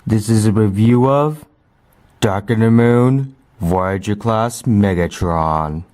This is a review of Dark of the Moon, Voyager Class Megatron.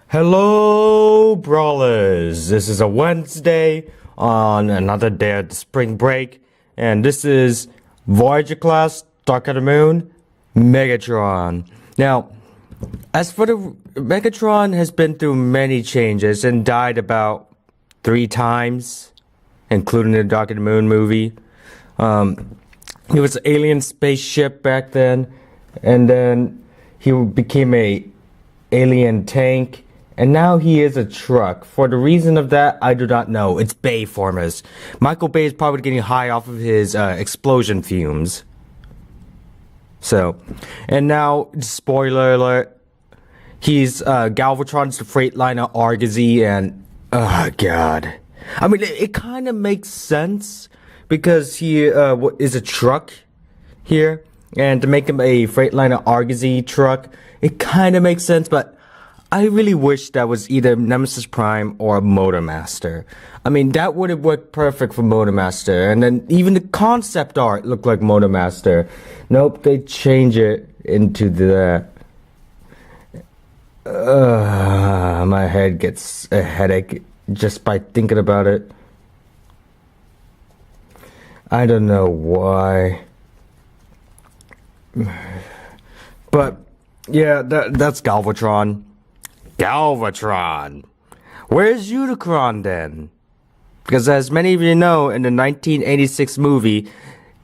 Hello, brawlers! This is a Wednesday on another day of the spring break, and this is Voyager Class, Dark of the Moon, Megatron. Now, as for the Megatron has been through many changes and died about 3 times, including the Dark of the Moon movie. He was an alien spaceship back then, and then he became a alien tank. And now he is a truck. For the reason of that, I do not know. It's Bayformers. Michael Bay is probably getting high off of his explosion fumes. So, and now, spoiler alert, he's Galvatron's the Freightliner Argosy, and oh god. I mean, it kind of makes sense because he is a truck here, and to make him a Freightliner Argosy truck, it kind of makes sense, but I really wish that was either Nemesis Prime or Motormaster. I mean, that would have worked perfect for Motormaster. And then even the concept art looked like Motormaster. Nope, they change it into the... my head gets a headache just by thinking about it. I don't know why. But, yeah, that's Galvatron. Galvatron. Where's Unicron then? Because as many of you know, in the 1986 movie,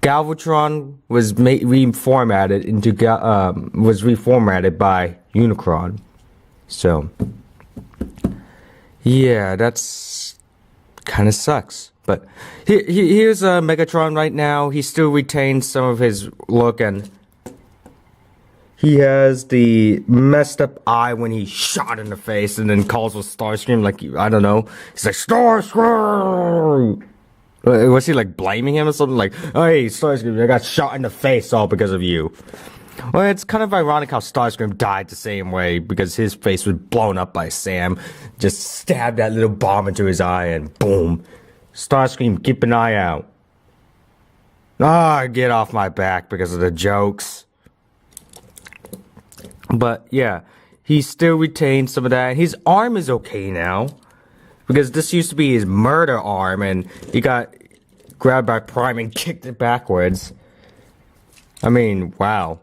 Galvatron was reformatted by Unicron. So, yeah, that's kind of sucks. But here's Megatron right now. He still retains some of his look, and he has the messed up eye when he shot in the face and then calls with Starscream like, I don't know. He's like, Starscream! Was he like blaming him or something? Like, hey, Starscream, I got shot in the face all because of you. Well, it's kind of ironic how Starscream died the same way because his face was blown up by Sam. Just stabbed that little bomb into his eye and boom. Starscream, keep an eye out. Ah, get off my back because of the jokes. But yeah, he still retains some of that. His arm is okay now, because this used to be his murder arm, and he got grabbed by Prime and kicked it backwards. I mean, wow.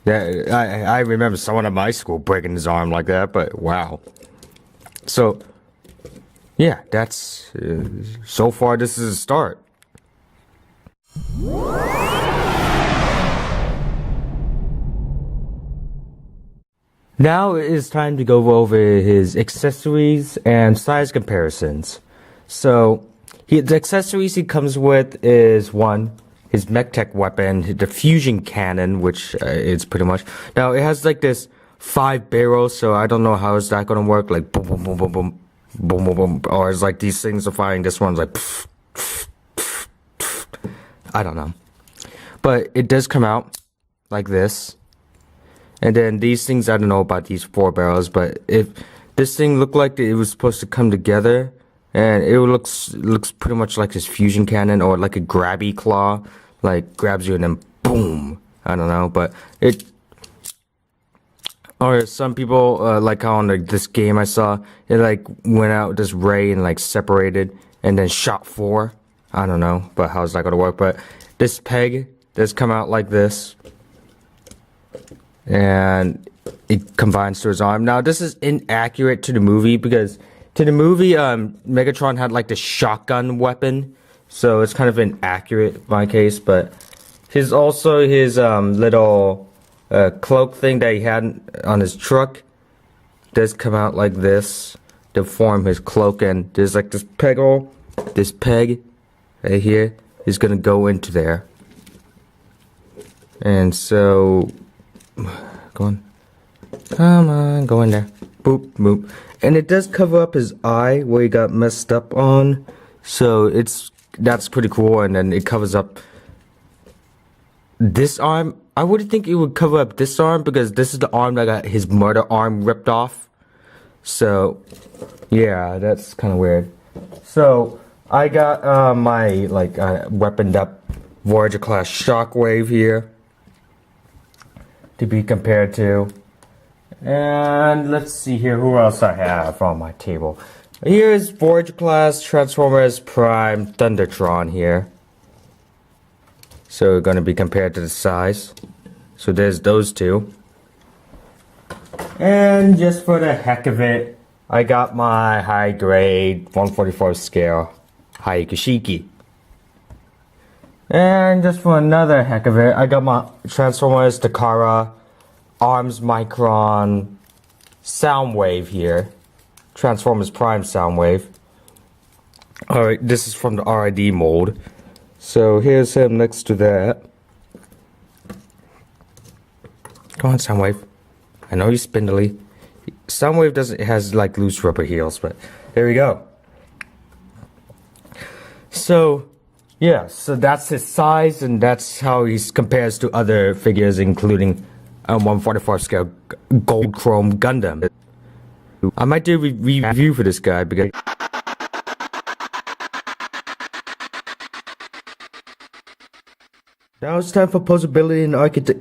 I remember someone at my school breaking his arm like that, but wow. So, yeah, that's so far this is a start. Now it is time to go over his accessories and size comparisons. So, the accessories he comes with is one, his MechTech weapon, the fusion cannon, which is pretty much. Now it has like this 5 barrels, so I don't know how is that gonna work. Like boom, boom, boom, boom, boom, boom, boom, boom, or it's like these things are firing. This one's like, pff, pff, pff, pff. I don't know, but it does come out like this. And then these things, I don't know about these 4 barrels, but if this thing looked like it was supposed to come together, and it looks pretty much like this fusion cannon or like a grabby claw, like grabs you and then boom. I don't know, but it. Or some people like how on this game I saw it like went out this ray and like separated and then shot 4. I don't know, but how's that gonna work? But this peg does come out like this. And it combines to his arm. Now, this is inaccurate to the movie because to the movie, Megatron had like the shotgun weapon, so it's kind of inaccurate in my case. But his little cloak thing that he had on his truck does come out like this to form his cloak, and there's like this peg, right here is gonna go into there. And so, go on. Come on, go in there. Boop, boop. And it does cover up his eye where he got messed up on. So that's pretty cool. And then it covers up this arm. I wouldn't think it would cover up this arm because this is the arm that got his murder arm ripped off. So, yeah, that's kind of weird. So, I got my weaponed up Voyager class Shockwave here to be compared to. And let's see here who else I have on my table. Here's Voyager class Transformers Prime Thundertron here. So we're going to be compared to the size. So there's those two. And just for the heck of it, I got my high grade 144 scale Hayakashiki. And just for another heck of it, I got my Transformers Takara Arms Micron Soundwave here. Transformers Prime Soundwave. Alright, this is from the RID mold. So here's him next to that. Come on, Soundwave. I know you're spindly. Soundwave has like loose rubber heels, but there we go. So yeah, so that's his size, and that's how he compares to other figures, including a 144 scale gold chrome Gundam. I might do a review for this guy because now it's time for posability and architect.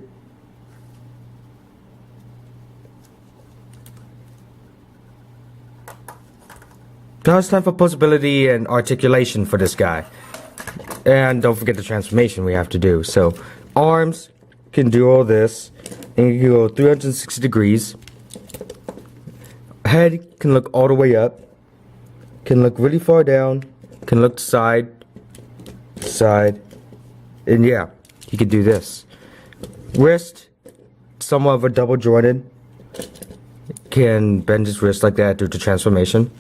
Now it's time for posability and articulation for this guy. And don't forget the transformation we have to do. So, arms can do all this. And you can go 360 degrees. Head can look all the way up. Can look really far down. Can look side. And yeah, he can do this. Wrist, somewhat of a double jointed. Can bend his wrist like that due to transformation.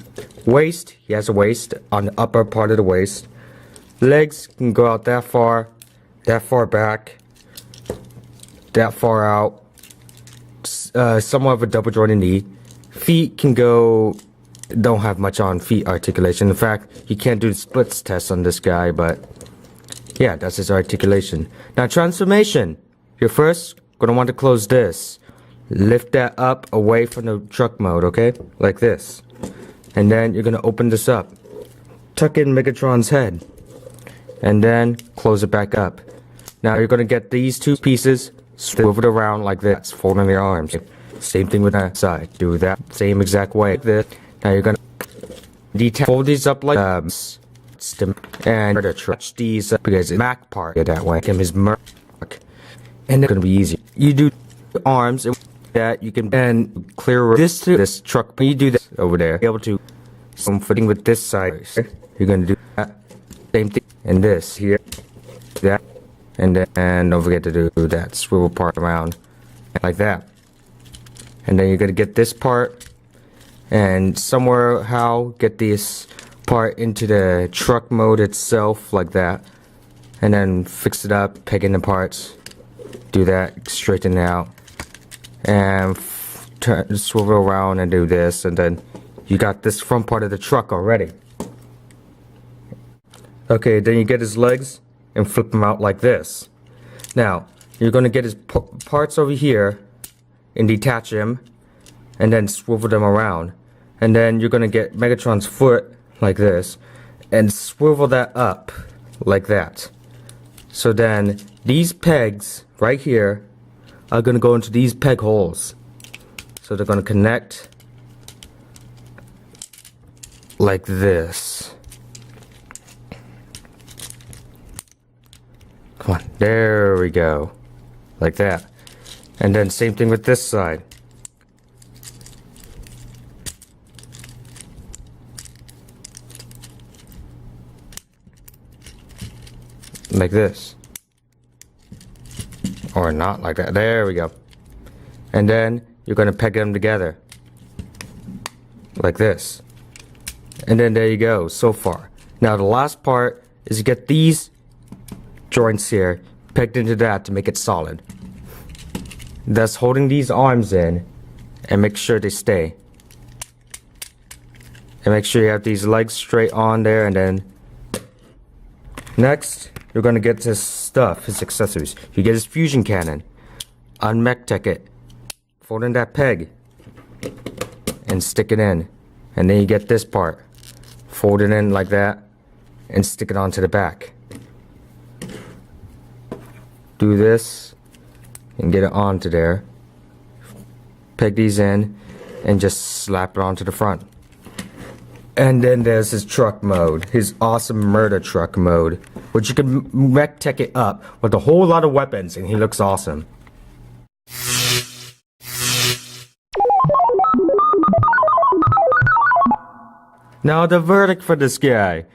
Waist, he has a waist on the upper part of the waist. Legs can go out that far back, that far out. Somewhat of a double jointed knee. Feet can go, don't have much on feet articulation. In fact, you can't do the splits test on this guy, but yeah, that's his articulation. Now transformation, you're first gonna want to close this. Lift that up away from the truck mode, okay? Like this. And then you're gonna open this up. Tuck in Megatron's head. And then close it back up. Now you're gonna get these two pieces, swivel it around like this, folding your arms. Same thing with that side. Do that same exact way. This. Now you're gonna fold these up like and touch these up because it's Mac part that way. Him his mark. And it's gonna be easy. You do arms and that you can then clear this to this truck. When you do that over there, be able to some footing with this side. You're gonna do that same thing and this here, that, and then don't forget to do that swivel part around like that. And then you're gonna get this part and somewhere get this part into the truck mode itself like that, and then fix it up, peg in the parts, do that, straighten it out, and swivel around and do this, and then you got this front part of the truck already. Okay, then you get his legs and flip them out like this. Now you're gonna get his parts over here and detach him and then swivel them around, and then you're gonna get Megatron's foot like this and swivel that up like that. So then these pegs right here are gonna go into these peg holes, so they're gonna connect like this. Come on, there we go, like that. And then same thing with this side. Like this. Or not like that. There we go. And then you're going to peg them together. Like this. And then there you go, so far. Now the last part is you get these joints here pegged into that to make it solid. Thus holding these arms in and make sure they stay. And make sure you have these legs straight on there, and then next you're gonna get this stuff, his accessories. You get his fusion cannon, unmech it, fold in that peg, and stick it in. And then you get this part, fold it in like that, and stick it onto the back. Do this, and get it onto there. Peg these in, and just slap it onto the front. And then there's his truck mode, his awesome murder truck mode, which you can mech tech it up with a whole lot of weapons, and he looks awesome. Now the verdict for this guy,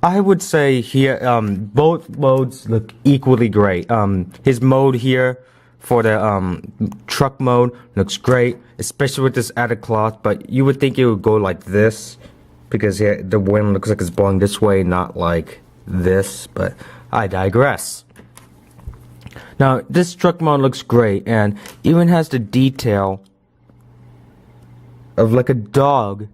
I would say here, both modes look equally great. His mode here for the truck mode looks great, especially with this added cloth. But you would think it would go like this, because the wind looks like it's blowing this way, not like this. But I digress. Now this truck mode looks great, and even has the detail of like a dog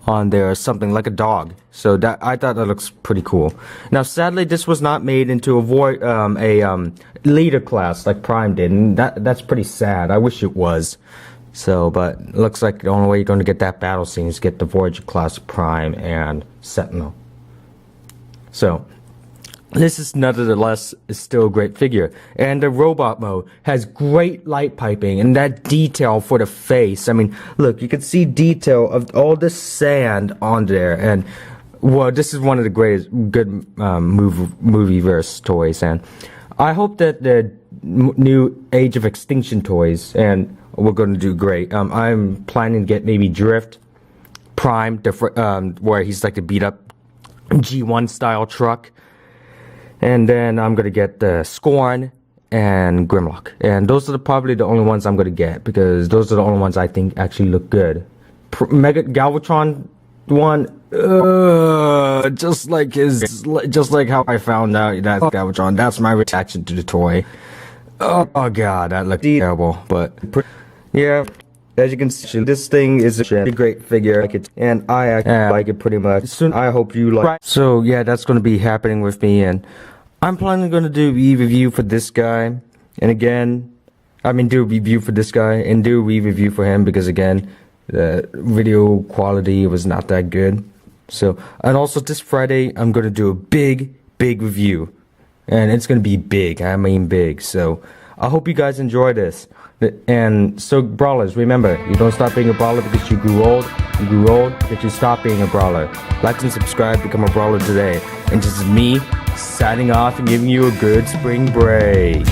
on there, or something like a dog. So that, I thought that looks pretty cool. Now sadly this was not made into a leader class like Prime did, and that's pretty sad. I wish it was. So, but it looks like the only way you're going to get that battle scene is get the Voyager class Prime and Sentinel. So this is nevertheless is still a great figure. And the robot mode has great light piping and that detail for the face. I mean, look, you can see detail of all this sand on there. And, well, this is one of the greatest, good movie-verse toys. And I hope that the new Age of Extinction toys, and we're going to do great. I'm planning to get maybe Drift, Prime, where he's like the beat-up G1 style truck. And then I'm going to get the Scorn and Grimlock. And those are probably the only ones I'm going to get, because those are the only ones I think actually look good. Mega Galvatron one, just like how I found out that's Galvatron. That's my reaction to the toy. Oh god, that looked terrible. But yeah, as you can see, this thing is a great figure, and I actually like it pretty much. Soon, I hope you like. So yeah, that's going to be happening with me, and I'm planning going to do a review for this guy, and again, do a review for this guy and do a review for him, because again, the video quality was not that good. So, and also this Friday, I'm going to do a big review, and it's going to be big. I mean big. So I hope you guys enjoy this. And so brawlers, remember, you don't stop being a brawler because you grew old. You grew old because you stopped being a brawler. Like and subscribe, become a brawler today. And this is me signing off and giving you a good spring break.